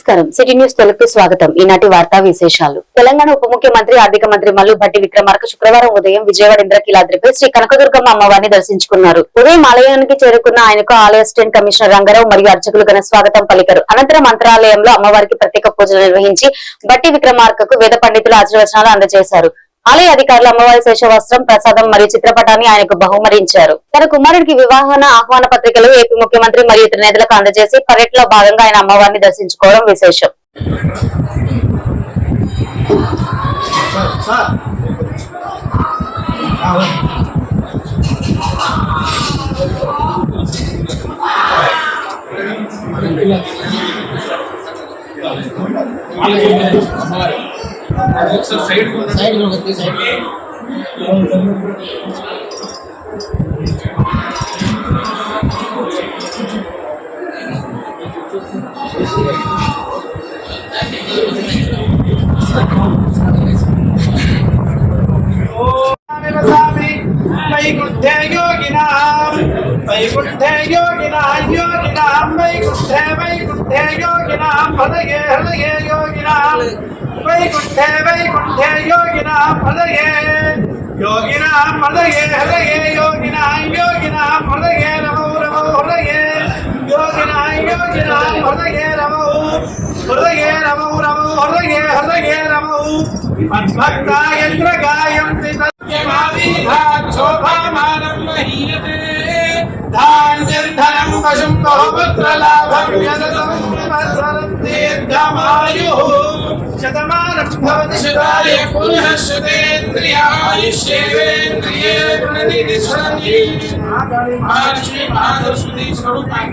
నమస్కారం city news తెలుగుకు స్వాగతం. ఈనాటి వార్తా విశేషాలు. తెలంగాణ ఉప ముఖ్యమంత్రి ఆర్థిక మంత్రి మల్లు భట్టి విక్రమార్క శుక్రవారం ఉదయం విజయవాడ ఇంద్రకీలాద్రిపై శ్రీ కనకదుర్గమ్మ అమ్మవారిని దర్శించుకున్నారు. ఉదయం ఆలయానికి చేరుకున్న ఆయనకు ఆలయ అసిస్టెంట్ కమిషనర్ రంగారావు మరియు అర్చకులు ఘన స్వాగతం పలికారు. అనంతరం మంత్రాలయంలో అమ్మవారికి ప్రత్యేక పూజలు నిర్వహించి భట్టి విక్రమార్కకు వేద పండితులు ఆశీర్వచనాలు అందజేశారు. ఆలయ అధికారులు అమ్మవారి శేషవస్త్రం, ప్రసాదం మరియు చిత్రపటాన్ని ఆయనకు బహుమరించారు. తన కుమారుడికి వివాహన ఆహ్వాన పత్రికలు ఏపీ ముఖ్యమంత్రి మరియు ఇతర నేతలకు అందజేసి పర్యటనలో భాగంగా ఆయన అమ్మవారిని దర్శించుకోవడం విశేషం. వైకుంఠే యోగినాం వైకుంఠే యోగినాం యోగినాం వైకుంఠే వైకుంఠే యోగినాం హృదయే హృదయే యోగినాం వైకుంఠే వైకుంఠే యోగినాం హృదయే యోగినాం హృదయే హృదయే యోగినాం యోగినాం హృదయే నమో నమో హృదయే యోగినాం యోగినాం హృదయే నమో హృదయే నమో నమో హృదయే హృదయే నమో మద్భక్తాయంత్ర గాయంతి శోభామానం మహీయతే ధాన్యం పశుం బహుపుత్రలాభం యదసం సంవత్సరం దీర్ఘమాయుః శతమానం భవతి శతాయ పునః శతేంద్రియాయుష్యేంద్రియే ప్రతిష్ఠతి మహర్షి మాధవసుతి స్వరూపం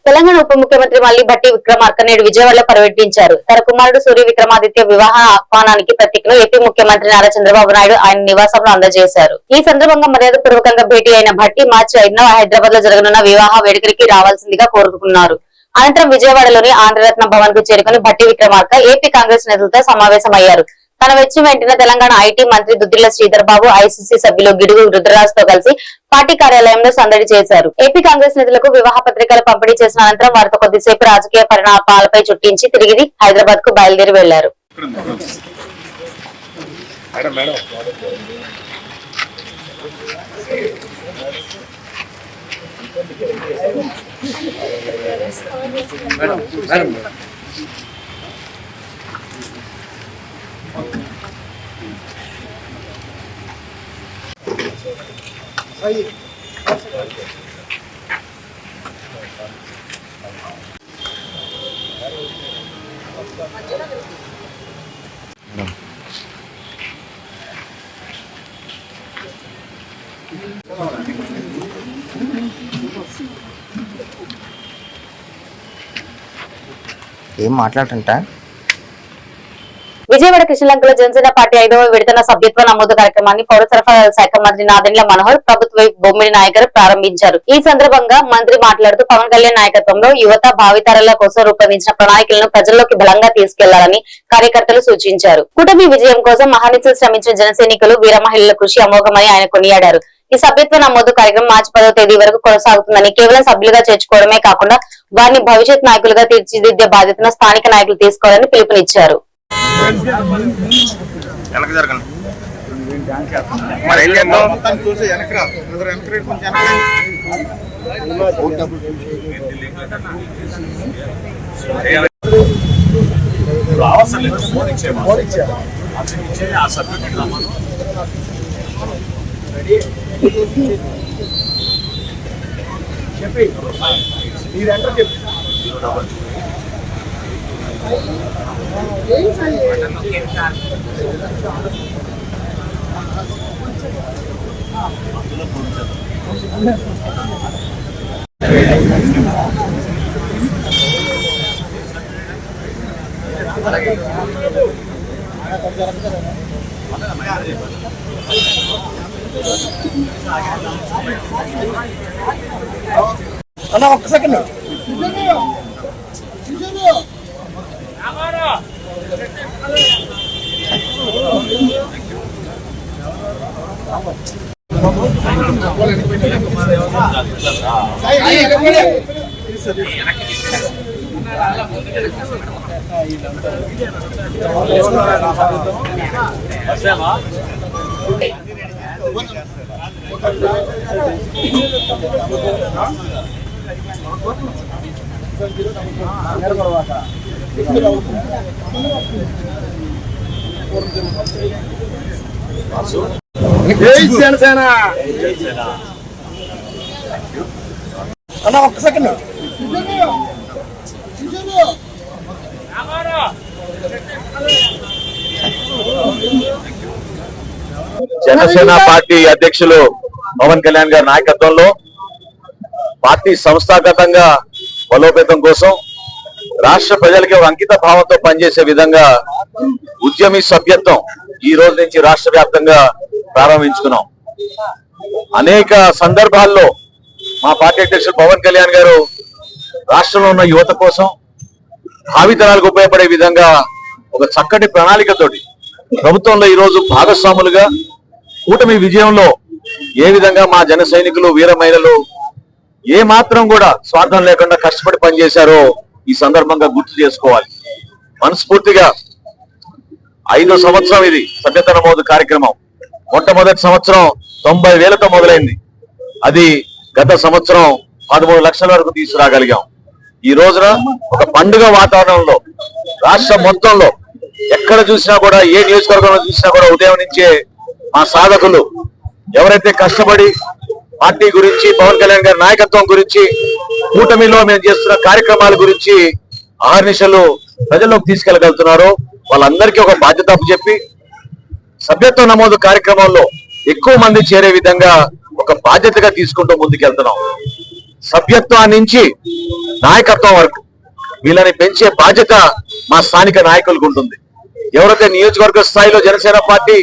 తెలంగాణ ఉప ముఖ్యమంత్రి మల్లు భట్టి విక్రమార్క నేడు విజయవాడలో పర్యటించారు. తన కుమారుడు సూర్య విక్రమాదిత్య వివాహ ఆహ్వానానికి ప్రతీకను ఏపీ ముఖ్యమంత్రి నారా చంద్రబాబు నాయుడు ఆయన నివాసంలో అందజేశారు. ఈ సందర్భంగా మర్యాద పూర్వకంగా భేటీ అయిన భట్టి మార్చి 5న హైదరాబాద్ లో జరగనున్న వివాహ వేడుకలకి రావాల్సిందిగా కోరుకున్నారు. అనంతరం విజయవాడలోని ఆంధ్రరత్న భవన్ కు చేరుకుని భట్టి విక్రమార్క ఏపీ కాంగ్రెస్ నేతలతో సమావేశమయ్యారు. తన వచ్చి వెంటనే తెలంగాణ ఐటీ మంత్రి దుద్దిళ్ల శ్రీధర్ బాబు, ఐసీసీ సభ్యులు గిడుగు రుద్రరాజ్ తో కలిసి పార్టీ కార్యాలయంలో సందడి చేశారు. ఏపీ కాంగ్రెస్ నేతలకు వివాహ పత్రికలు పంపిణీ చేసిన అనంతరం వారితో కొద్దిసేపు రాజకీయ పరిణామాలపై చుట్టించి తిరిగి హైదరాబాద్ కు బయలుదేరి వెళ్లారు. ఏం మాట్లాడుతుంటా విజయవాడ కృష్ణలంకలో జనసేన పార్టీ 5వ విడతన సభ్యత్వ నమోదు కార్యక్రమాన్ని పౌర సరఫరాల శాఖ మంత్రి నాదెండ్ల మనోహర్, ప్రభుత్వ బొమ్మిడి నాయకర్ ప్రారంభించారు. ఈ సందర్భంగా మంత్రి మాట్లాడుతూ పవన్ కళ్యాణ్ నాయకత్వంలో యువత భావితరాల కోసం రూపొందించిన ప్రణాళికలను ప్రజల్లోకి బలంగా తీసుకెళ్లాలని కార్యకర్తలు సూచించారు. కూటమి విజయం కోసం మహానిశలు శ్రమించిన జనసైనికులు, వీర మహిళల కృషి అమోఘమని ఆయన కొనియాడారు. ఈ సభ్యత్వ నమోదు కార్యక్రమం మార్చి 10వ తేదీ వరకు కొనసాగుతుందని, కేవలం సభ్యులుగా చేర్చుకోవడమే కాకుండా వారిని భవిష్యత్ నాయకులుగా తీర్చిదిద్దే బాధ్యతను స్థానిక నాయకులు తీసుకోవాలని పిలుపునిచ్చారు. చెప్పి మీరంటారు చెప్పి అన్న ఒక్క సెకండ్ జనసేన అన్న ఒక్క సెకండ్ జనసేన పార్టీ అధ్యక్షులు పవన్ కళ్యాణ్ గారి నాయకత్వంలో పార్టీ సంస్థాగతంగా బలోపేతం కోసం రాష్ట్ర ప్రజలకి ఒక అంకిత భావంతో పనిచేసే విధంగా ఉద్యమి సభ్యత్వం ఈ రోజు నుంచి రాష్ట్ర వ్యాప్తంగా ప్రారంభించుకున్నాం. అనేక సందర్భాల్లో మా పార్టీ అధ్యక్షులు పవన్ కళ్యాణ్ గారు రాష్ట్రంలో ఉన్న యువత కోసం భావితరాలకు ఉపయోగపడే విధంగా ఒక చక్కటి ప్రణాళికతోటి ప్రభుత్వంలో ఈ రోజు భాగస్వాములుగా కూటమి విజయంలో ఏ విధంగా మా జన సైనికులు వీర మహిళలు ఏ మాత్రం కూడా స్వార్థం లేకుండా కష్టపడి పనిచేశారో ఈ సందర్భంగా గుర్తు చేసుకోవాలి. మనస్ఫూర్తిగా 5వ సంవత్సరం ఇది సభ్యత నమోదు కార్యక్రమం. మొట్టమొదటి సంవత్సరం 90,000తో మొదలైంది. అది గత సంవత్సరం 13 లక్షల వరకు తీసుకురాగలిగాం. ఈ రోజున ఒక పండుగ వాతావరణంలో రాష్ట్రం మొత్తంలో ఎక్కడ చూసినా కూడా ఏ నియోజకవర్గంలో చూసినా కూడా ఉదయం నుంచే మా సాధకులు ఎవరైతే కష్టపడి పార్టీ గురించి పవన్ కళ్యాణ్ గారి నాయకత్వం గురించి కూటమిలో మేము చేస్తున్న కార్యక్రమాల గురించి ఆహర్నిశలు ప్రజల్లోకి తీసుకెళ్లగలుగుతున్నారో వాళ్ళందరికీ ఒక బాధ్యత చెప్పి సభ్యత్వ నమోదు కార్యక్రమంలో ఎక్కువ మంది చేరే విధంగా ఒక బాధ్యతగా తీసుకుంటూ ముందుకెళ్తున్నాం. సభ్యత్వం నుంచి నాయకత్వం వరకు వీళ్ళని పెంచే బాధ్యత మా స్థానిక నాయకులకు ఉంటుంది. ఎవరైతే నియోజకవర్గ స్థాయిలో జనసేన పార్టీ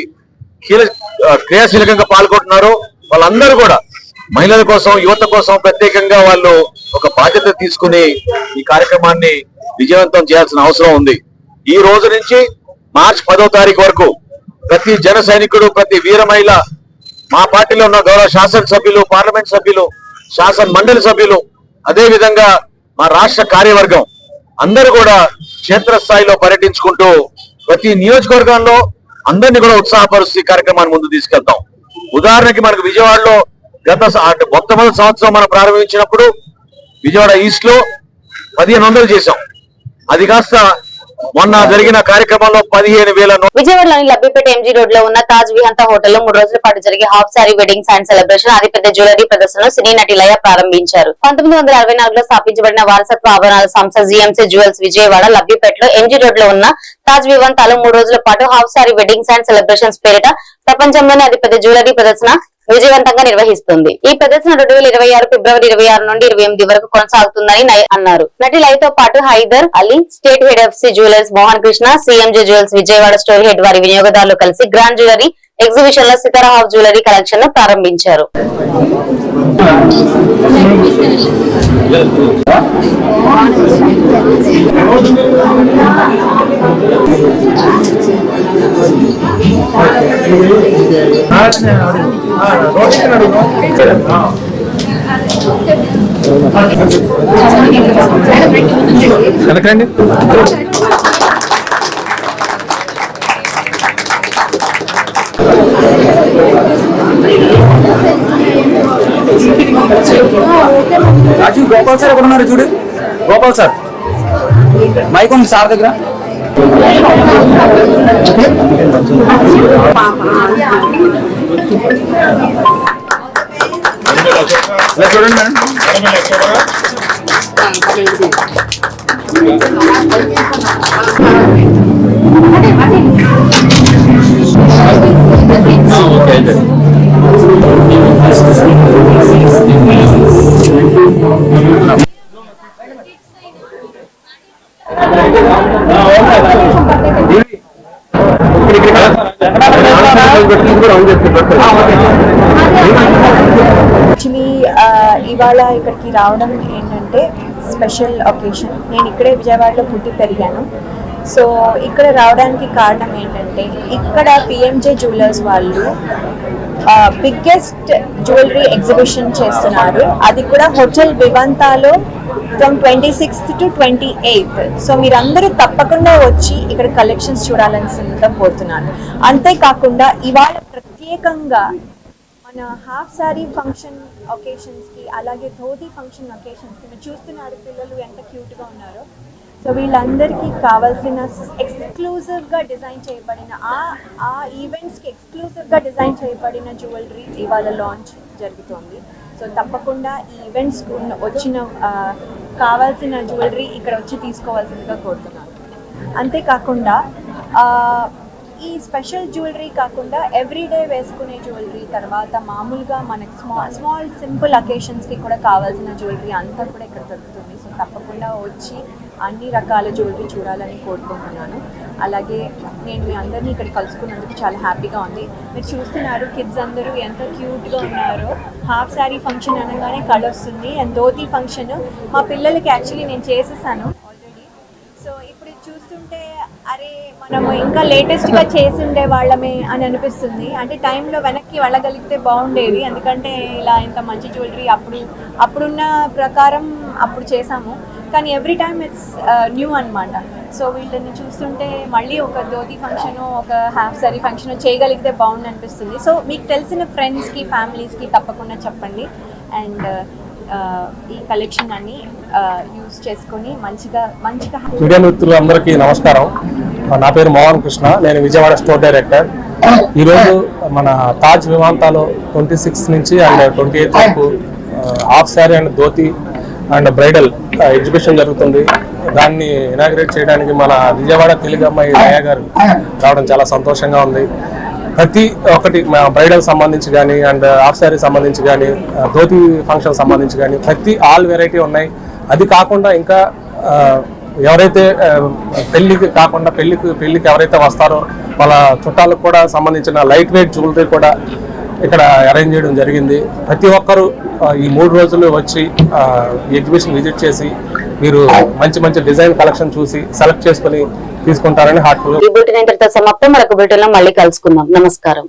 క్రియాశీలకంగా పాల్గొంటున్నారో వాళ్ళందరూ కూడా మహిళల కోసం యువత కోసం ప్రత్యేకంగా వాళ్ళు ఒక బాధ్యత తీసుకుని ఈ కార్యక్రమాన్ని విజయవంతం చేయాల్సిన అవసరం ఉంది. ఈ రోజు నుంచి మార్చి 10వ తారీఖు వరకు ప్రతి జన సైనికుడు ప్రతి వీర మహిళ మా పార్టీలో ఉన్న గౌరవ శాసనసభ్యులు పార్లమెంట్ సభ్యులు శాసన మండలి సభ్యులు అదే విధంగా మా రాష్ట్ర కార్యవర్గం అందరూ కూడా క్షేత్రస్థాయిలో పర్యటించుకుంటూ ప్రతి నియోజకవర్గంలో అందరినీ కూడా ఉత్సాహపరుస్తూ ఈ కార్యక్రమాన్ని ముందు తీసుకెళ్తాం. ఉదాహరణకి మనకు విజయవాడలో మొట్టమొదటి సంవత్సరం మనం ప్రారంభించినప్పుడు విజయవాడ ఈస్ట్ లో 1500 చేశాం. అది కాస్త మొన్న జరిగిన కార్యక్రమంలో 15,000. విజయవాడలోని లబ్బిపేట ఎంజీ రోడ్ లో ఉన్న తాజ్ విహంత హోటల్లో 3 రోజుల పాటు జరిగే half sari weddings and celebration అతిపెద్ద జ్యువెలరీ ప్రదర్శనను సినీ నటి లయ ప్రారంభించారు. 1964లో స్థాపించబడిన వారసత్వ ఆభరణాల సంస్థ జిఎంసీ జ్యువెల్స్ విజయవాడ లబ్బిపేటలో ఎంజీ రోడ్ లో ఉన్న తాజ్ విహంతాలో 3 రోజుల పాటు half sari weddings and celebrations పేరిట ప్రపంచంలోనే అతిపెద్ద జ్యువెలరీ ప్రదర్శన విజయవంతంగా నిర్వహిస్తుంది. ఈ ప్రదర్శన 2026 ఫిబ్రవరి 26 నుండి 28 వరకు కొనసాగుతుందని అన్నారు. నటి లయతో పాటు Haider Ali, state head FC jewellers Mohan Krishna, CMJ jewels Vijayawada store head వారి వినియోగదారులు కలిసి గ్రాండ్ జ్యువెలరీ ఎగ్జిబిషన్ లో సితారా హాఫ్ జ్యువెలరీ కలెక్షన్ ను ప్రారంభించారు. కనకండి రాజు గోపాల్ సార్ ఎక్కడ ఉన్నారు చూడు. గోపాల్ సార్ మైక్ ఉంది సార్ దగ్గర. చూడండి మేడం. యాక్చువల్లీ ఇవాళ ఇక్కడికి రావడం ఏంటంటే స్పెషల్ ఒకేషన్. నేను ఇక్కడే విజయవాడలో పుట్టి పెరిగాను. సో ఇక్కడ రావడానికి కారణం ఏంటంటే ఇక్కడ పిఎంజే జ్యువెలర్స్ వాళ్ళు బిగ్గెస్ట్ జ్యువెలరీ ఎగ్జిబిషన్ చేస్తున్నారు. అది కూడా హోటల్ వివంతాలో from 26th to 28th. So మీరందరూ తప్పకుండా వచ్చి ఇక్కడ కలెక్షన్స్ చూడాలని పోతున్నాను. అంతేకాకుండా ఇవాళ ప్రత్యేకంగా మన హాఫ్ సారీ ఫంక్షన్ ఒకేషన్స్కి, అలాగే ధోతి ఫంక్షన్ ఒకేషన్స్కి మీరు చూస్తున్నారు పిల్లలు ఎంత క్యూట్గా ఉన్నారో. సో వీళ్ళందరికీ కావాల్సిన ఎక్స్క్లూజివ్గా డిజైన్ చేయబడిన ఆ ఈవెంట్స్కి ఎక్స్క్లూజివ్గా డిజైన్ చేయబడిన జ్యువెలరీ ఇవాళ లాంచ్ జరుగుతోంది. సో తప్పకుండా ఈ ఈవెంట్స్ వచ్చిన కావాల్సిన జ్యువెలరీ ఇక్కడ వచ్చి తీసుకోవాల్సిందిగా కోరుతున్నాను. అంతేకాకుండా ఈ స్పెషల్ జ్యువెలరీ కాకుండా ఎవ్రీడే వేసుకునే జ్యువెలరీ, తర్వాత మామూలుగా మనకి స్మాల్ సింపుల్ అకేషన్స్కి కూడా కావాల్సిన జ్యువెలరీ అంతా కూడా ఇక్కడ దొరుకుతుంది. సో తప్పకుండా వచ్చి అన్ని రకాల జ్యువెలరీ చూడాలని కోరుకుంటున్నాను. అలాగే నేను మీ అందరినీ ఇక్కడ కలుసుకున్నందుకు చాలా హ్యాపీగా ఉంది. మీరు చూస్తున్నారు కిడ్స్ అందరూ ఎంత క్యూట్గా ఉన్నారో. హాఫ్ శారీ ఫంక్షన్ అనగానే కలర్స్ ఉంది. అండ్ ధోతి ఫంక్షన్ మా పిల్లలకి యాక్చువల్లీ నేను చేసేసాను ఆల్రెడీ. సో ఇప్పుడు చూస్తుంటే అరే మనము ఇంకా లేటెస్ట్గా చేసిండే వాళ్ళమే అని అనిపిస్తుంది. అంటే టైంలో వెనక్కి వెళ్ళగలిగితే బాగుండేది, ఎందుకంటే ఇలా ఇంత మంచి జ్యువెలరీ అప్పుడున్న ప్రకారం అప్పుడు చేసాము. కానీ ఎవ్రీ టైమ్ ఇట్స్ న్యూ అనమాట. సో వీళ్ళని చూస్తుంటే మళ్ళీ ఒక ధోతి ఫంక్షను, ఒక హాఫ్ సారీ ఫంక్షను చేయగలిగితే బాగుంది అనిపిస్తుంది. సో మీకు తెలిసిన ఫ్రెండ్స్కి, ఫ్యామిలీస్కి తప్పకుండా చెప్పండి. అండ్ ఈ కలెక్షన్ అన్ని యూజ్ చేసుకొని మంచిగా మీడియా మిత్రులందరికీ నమస్కారం. నా పేరు మోహన్ కృష్ణ, నేను విజయవాడ స్టోర్ డైరెక్టర్. ఈరోజు మన తాజ్ విమాంతాలో 26 నుంచి అండ్ 28 వరకు half sari and dhoti and bridal exhibition జరుగుతుంది. దాన్ని ఇనాగ్రేట్ చేయడానికి మన విజయవాడ తెలుగు అమ్మాయి దయా గారు రావడం చాలా సంతోషంగా ఉంది. ప్రతి ఒక్కటి బ్రైడల్ సంబంధించి కానీ అండ్ హాఫ్ శారీ సంబంధించి కానీ ధోతి ఫంక్షన్ సంబంధించి కానీ ప్రతి ఆల్ వెరైటీ ఉన్నాయి. అది కాకుండా ఇంకా ఎవరైతే పెళ్లికి కాకుండా పెళ్లికి ఎవరైతే వస్తారో వాళ్ళ చుట్టాలకు కూడా సంబంధించిన లైట్ వెయిట్ జ్యువెలరీ కూడా ఇక్కడ అరేంజ్ చేయడం జరిగింది. ప్రతి ఒక్కరూ ఈ 3 రోజులు వచ్చి ఎగ్జిబిషన్ విజిట్ చేసి మీరు మంచి డిజైన్ కలెక్షన్ చూసి సెలెక్ట్ చేసుకుని తీసుకుంటారని హార్ట్ఫుల్. ఈ బులెటిన్ ఇంతటితో సమాప్తం. మరొక బులెటిన్ లో మళ్ళీ కలుసుకుందాం. నమస్కారం.